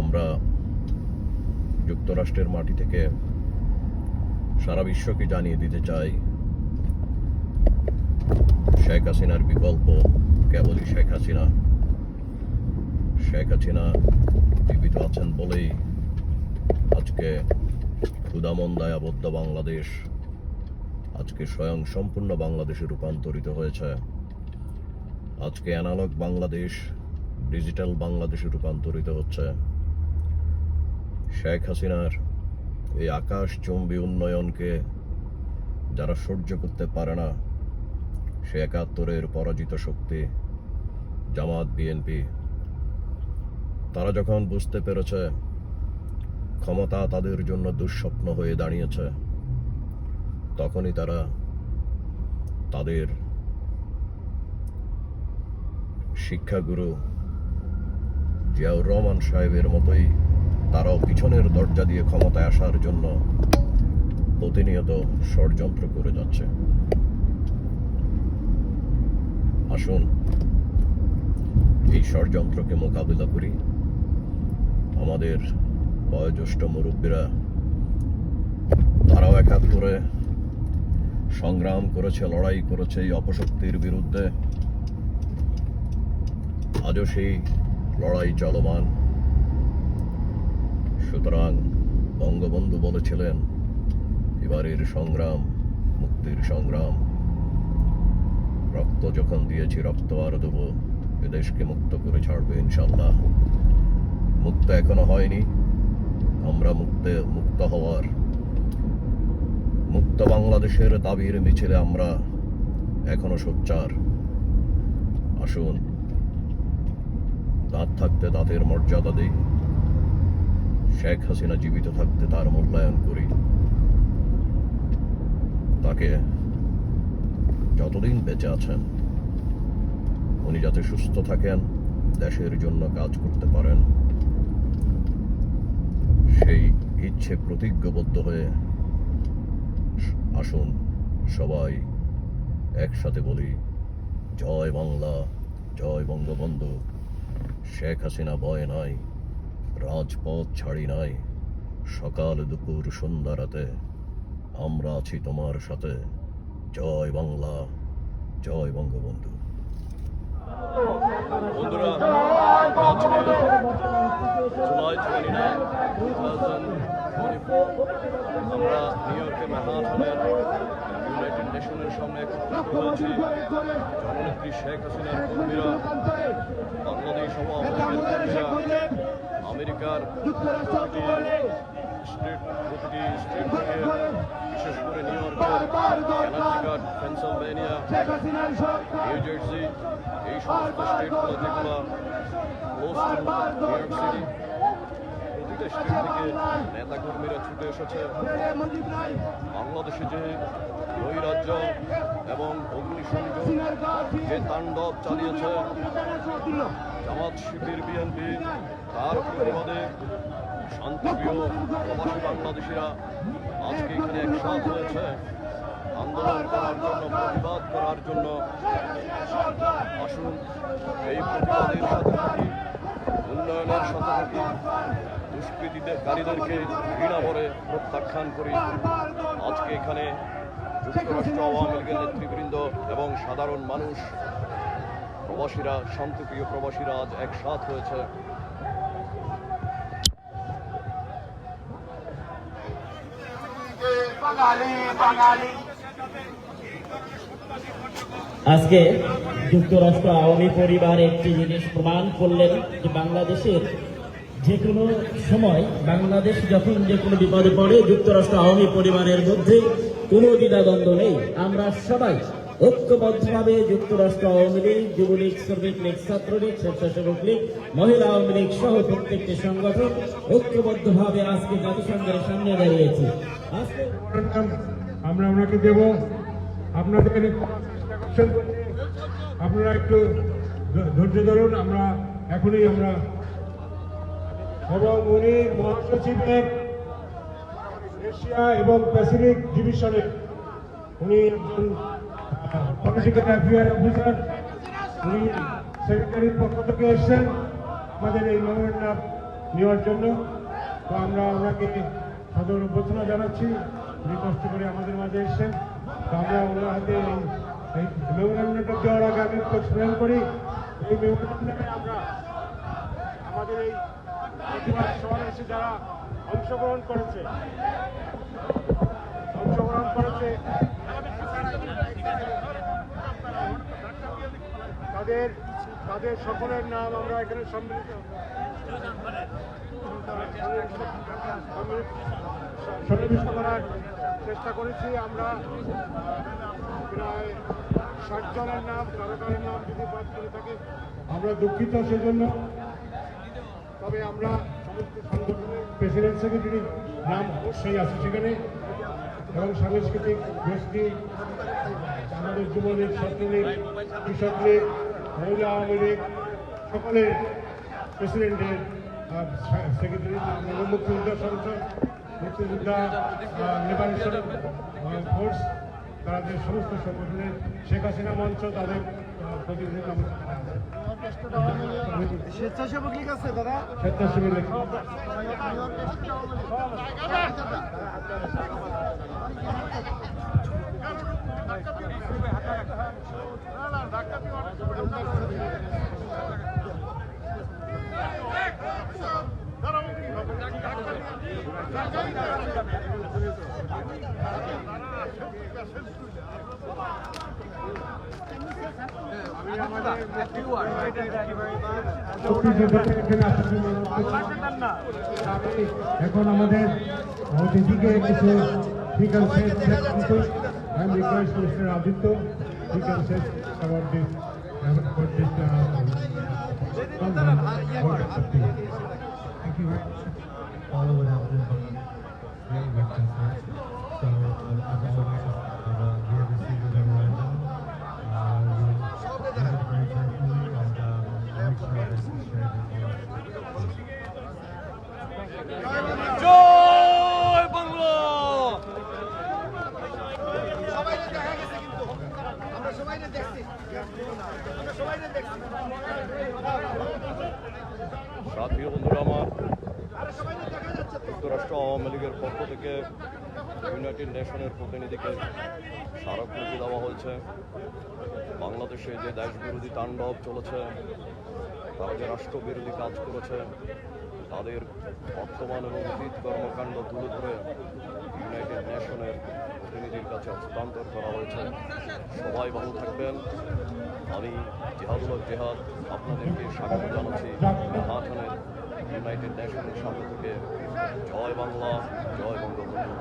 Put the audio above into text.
আমরা যুক্তরাষ্ট্রের মাটি থেকে সারা বিশ্বকে জানিয়ে দিতে চাই, শেখ হাসিনার বিকল্প কেবলই শেখ হাসিনা। শেখ হাসিনা জীবিত আছেন বলেই আজকে ক্ষুধামন্দায় আবদ্ধ বাংলাদেশ আজকে স্বয়ং সম্পূর্ণ বাংলাদেশে রূপান্তরিত হয়েছে। আজকে অ্যানালগ বাংলাদেশ ডিজিটাল বাংলাদেশে রূপান্তরিত হচ্ছে। শেখ হাসিনার এই আকাশচুম্বী উন্নয়নকে যারা সহ্য করতে পারে না, সে ৭১-এর পরাজিত শক্তি জামাত বিএনপি, তারা যখন বুঝতে পেরেছে ক্ষমতা তাদের জন্য দুঃস্বপ্ন হয়ে দাঁড়িয়েছে, তখনই তারা তাদের শিক্ষাগুরু জিয়াউর রহমান সাহেবের মতোই তারাও পিছনের দরজা দিয়ে ক্ষমতায় আসার জন্য প্রতিনিয়ত ষড়যন্ত্র করে যাচ্ছে। আসুন এই ষড়যন্ত্রকে মোকাবিলা করি। আমাদের বয়োজ্যেষ্ঠ মুরব্বীরা তারাও ৭১-এ সংগ্রাম করেছে, লড়াই করেছে এই অপশক্তির বিরুদ্ধে। আজও সেই লড়াই চলমান। সুতরাং বঙ্গবন্ধু বলেছিলেন, এবারের সংগ্রাম মুক্তির সংগ্রাম। রক্ত যখন দিয়েছি রক্ত আর দেব, এদেশকে মুক্ত করে ছাড়বে ইনশাল্লাহ। মুক্ত এখনো হয়নি, আমরা মুক্ত হওয়ার মুক্ত বাংলাদেশের দাবির মিছিলে আমরা এখনো সোচ্চার। আসুন দাঁত থাকতে দাঁতের মর্যাদা দিই, শেখ হাসিনা জীবিত থাকতে তার মূল্যায়ন করি। তাকে যতদিন বেঁচে আছেন উনি যাতে সুস্থ থাকেন, দেশের জন্য কাজ করতে পারেন, সেই ইচ্ছে প্রতিজ্ঞবদ্ধ হয়ে আসুন সবাই একসাথে বলি, জয় বাংলা, জয় বঙ্গবন্ধু। শেখ হাসিনা ভয় নাই, রাজপথ ছাড়ি নাই, সকাল দুপুর সন্ধ্যা রাতে আমরা আছি তোমার সাথে। জয় বাংলা, জয় বঙ্গবন্ধু। বন্ধুরা, জুলাই 29, 2024 আমরা নিউ ইয়র্কের ম্যানহাটনের ইউনাইটেড নেশনের সামনে একত্রিত হয়েছি। জননেত্রী শেখ হাসিনার কর্মীরা, বাংলাদেশ সমাবেশের কর্মীরা, আমেরিকার প্রতিটি স্টেট থেকে, বিশেষ করে নিউ ইয়র্কের, কানেকটিকাট, পেনসিলভেনিয়া, নিউ জার্সি, এই সমস্ত স্টেটগুলো যেগুলো close two new York city, প্রতিটা স্টেট থেকে নেতাকর্মীরা ছুটে এসেছে। বাংলাদেশে যে নৈরাজ্য এবং অগ্নিসংযোগ যে তাণ্ডব চালিয়েছে জামাত, শিবির, বিএনপি, তার প্রতিবাদে শান্তিপ্রিয় প্রবাসী বাংলাদেশিরা আজকে এখানে একসাথ হয়েছে আন্দোলন করার জন্য, প্রতিবাদ করার জন্য। আসুন এই প্রতিবাদের সাথে থাকি, উন্নয়নের সাথে থাকি, দুষ্কৃতিকারীদেরকে ঘৃণা করে প্রত্যাখ্যান করি। আজকে এখানে যুক্তরাষ্ট্র আওয়ামী লীগের নেতৃবৃন্দ এবং সাধারণ মানুষ, প্রবাসীরা, শান্তিপ্রিয় প্রবাসীরা আজ একসাথ হয়েছে। আজকে যুক্তরাষ্ট্র আওয়ামী পরিবার একটি জিনিস প্রমাণ করলেন যে বাংলাদেশের যে কোনো সময়, বাংলাদেশ যখন যে কোনো বিপদে পড়ে, যুক্তরাষ্ট্র আওয়ামী পরিবারের মধ্যে কোনো দ্বিধাদ্বন্দ্ব নেই। আমরা সবাই ঐক্যবদ্ধভাবে যুক্তরাষ্ট্র আওয়ামী লীগ, যুবলীগ, শ্রমিক লীগ, ছাত্রলীগ, স্বেচ্ছাসেবক লীগ, মহিলা আওয়ামী লীগ সহ প্রত্যেকটি সংগঠন ঐক্যবদ্ধভাবে আজকে জাতিসংঘের সামনে দাঁড়িয়েছি। আজকে আমরা ওনাকে দেব। আপনাদের আপনারা একটু ধৈর্য ধরুন। আমরা এখনই এবং উনি মহাসচিবের এশিয়া এবং প্যাসিফিক ডিভিশনের, উনি একজন পলিটিক্যাল অ্যাফেয়ার অফিসার, উনি সেক্রেটারির পক্ষ থেকে এসছেন আমাদের এই মেমোরেন্ডাম নেওয়ার জন্য। তো আমরা ওনাকে সাদর অভ্যর্থনা জানাচ্ছি, উনি কষ্ট করে আমাদের মাঝে এসেছেন। তো আমরা ওনার হাতে এই মেমোরেন্ডামটা দেওয়ার আগে আমি একটু স্মরণ করি। এই মেমোরেন্ডামে আমরা আমাদের এই সমাবেশে যারা অংশগ্রহণ করেছে তাদের সকলের নাম আমরা এখানে সন্নিবিষ্ট করার চেষ্টা করেছি। আমরা প্রায় 60 জনের নাম, কারো নাম যদি বাদ করে থাকে আমরা দুঃখিত সেজন্য। তবে আমরা সমস্ত সংগঠনের প্রেসিডেন্ট সেক্রেটারি নাম অবশ্যই আছে সেখানে, এবং সাংস্কৃতিক গোষ্ঠী, আমাদের যুবলীগ, ছাত্রলীগ, কৃষক লীগ, মহিলা আওয়ামী লীগ সকলের প্রেসিডেন্টের সেক্রেটারি, মুক্তিযোদ্ধা সংসদ, মুক্তিযোদ্ধা লিবারেশন ফোর্স, তাদের সমস্ত সংগঠনের, শেখ হাসিনা মঞ্চ, তাদের প্রতিনিধি স্বেচ্ছাসেবক লীগ আছে দাদা, স্বেচ্ছাসেবী লীগ। এখন আমাদের অতিথিকে কিছু Aditya about this. Thank you very much. All over have been very well concerned. So, as always, we have received a memorandum. We'll read it very carefully and make sure that it's shared with all. জয় বাংলা। সাথী বন্ধুরা আমার, যুক্তরাষ্ট্র আওয়ামী লীগের পক্ষ থেকে United নেশনের প্রতিনিধিকে স্মারকলিপি দেওয়া হয়েছে। বাংলাদেশে যে দেশবিরোধী তাণ্ডব চলেছে, তারা যে রাষ্ট্রবিরোধী কাজ করেছে, তাদের বর্তমান এবং অতীত কর্মকাণ্ড তুলে ধরে ইউনাইটেড নেশনের প্রতিনিধির কাছে হস্তান্তর করা হয়েছে। সবাই ভালো থাকবেন। আমি জিহাদুল জিহাদ আপনাদেরকে স্বাগত জানাচ্ছি মহাখানের ইউনাইটেড নেশনের সামনে থেকে। জয় বাংলা, জয় বঙ্গবন্ধু।